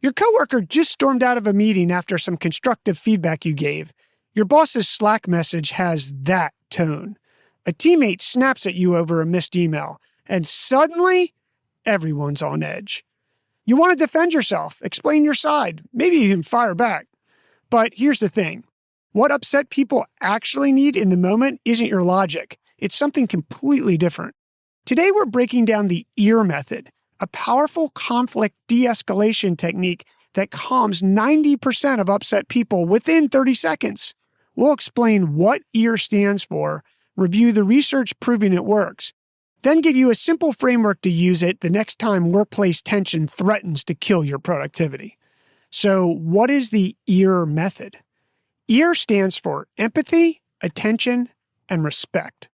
Your coworker just stormed out of a meeting after some constructive feedback you gave. Your boss's Slack message has that tone. A teammate snaps at you over a missed email, and suddenly, everyone's on edge. You want to defend yourself, explain your side, maybe even fire back. But here's the thing. What upset people actually need in the moment isn't your logic. It's something completely different. Today, we're breaking down the EAR method, a powerful conflict de-escalation technique that calms 90% of upset people within 30 seconds. We'll explain what EAR stands for, review the research proving it works, then give you a simple framework to use it the next time workplace tension threatens to kill your productivity. So, what is the EAR method? EAR stands for empathy, attention, and respect.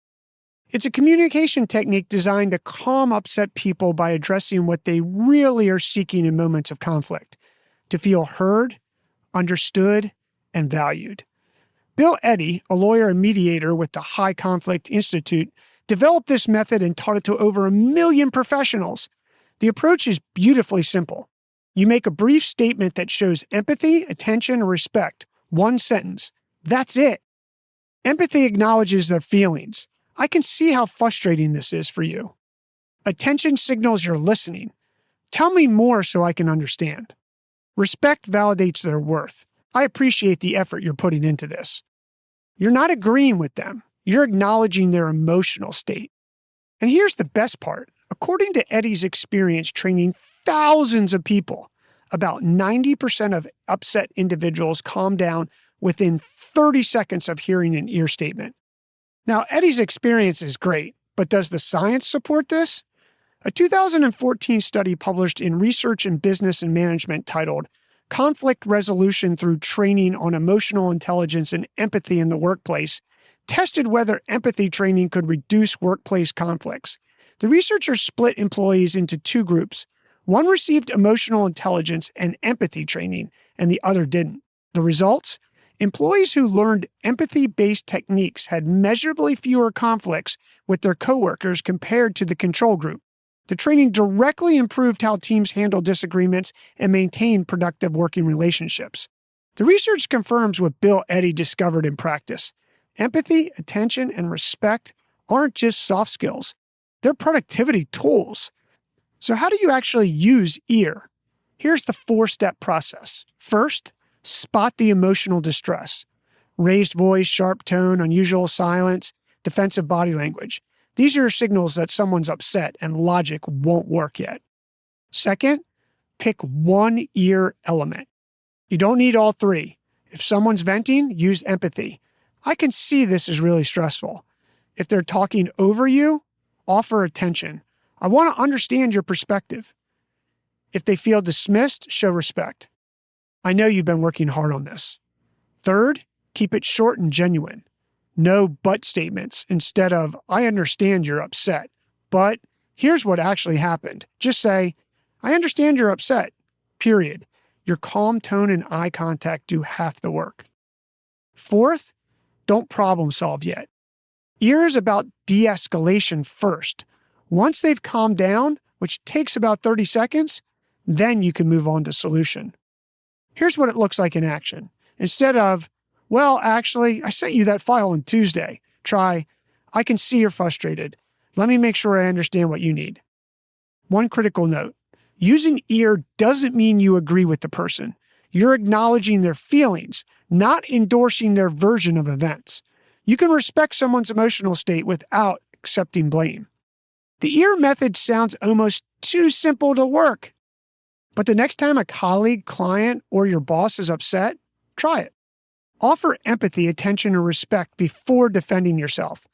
It's a communication technique designed to calm upset people by addressing what they really are seeking in moments of conflict, to feel heard, understood, and valued. Bill Eddy, a lawyer and mediator with the High Conflict Institute, developed this method and taught it to over 1 million professionals. The approach is beautifully simple. You make a brief statement that shows empathy, attention, and respect. One sentence. That's it. Empathy acknowledges their feelings. I can see how frustrating this is for you. Attention signals you're listening. Tell me more so I can understand. Respect validates their worth. I appreciate the effort you're putting into this. You're not agreeing with them. You're acknowledging their emotional state. And here's the best part. According to Eddy's experience training thousands of people, about 90% of upset individuals calm down within 30 seconds of hearing an EAR statement. Now, Eddy's experience is great, but does the science support this? A 2014 study published in Research in Business and Management titled Conflict Resolution Through Training on Emotional Intelligence and Empathy in the Workplace tested whether empathy training could reduce workplace conflicts. The researchers split employees into two groups. One received emotional intelligence and empathy training, and the other didn't. The results? Employees who learned empathy-based techniques had measurably fewer conflicts with their coworkers compared to the control group. The training directly improved how teams handle disagreements and maintain productive working relationships. The research confirms what Bill Eddy discovered in practice. Empathy, attention, and respect aren't just soft skills. They're productivity tools. So how do you actually use EAR? Here's the 4-step process. First, spot the emotional distress. Raised voice, sharp tone, unusual silence, defensive body language. These are signals that someone's upset and logic won't work yet. Second, pick one EAR element. You don't need all three. If someone's venting, use empathy. I can see this is really stressful. If they're talking over you, offer attention. I want to understand your perspective. If they feel dismissed, show respect. I know you've been working hard on this. Third, keep it short and genuine. No but statements instead of, I understand you're upset, but here's what actually happened. Just say, I understand you're upset, period. Your calm tone and eye contact do half the work. Fourth, don't problem solve yet. EAR is about de-escalation first. Once they've calmed down, which takes about 30 seconds, then you can move on to solution. Here's what it looks like in action. Instead of, well, actually, I sent you that file on Tuesday. Try, I can see you're frustrated. Let me make sure I understand what you need. One critical note. Using EAR doesn't mean you agree with the person. You're acknowledging their feelings, not endorsing their version of events. You can respect someone's emotional state without accepting blame. The EAR method sounds almost too simple to work. But the next time a colleague, client, or your boss is upset, try it. Offer empathy, attention, and respect before defending yourself.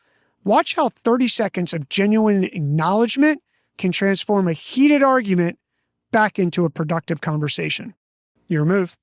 Watch how 30 seconds of genuine acknowledgement can transform a heated argument back into a productive conversation. Your move.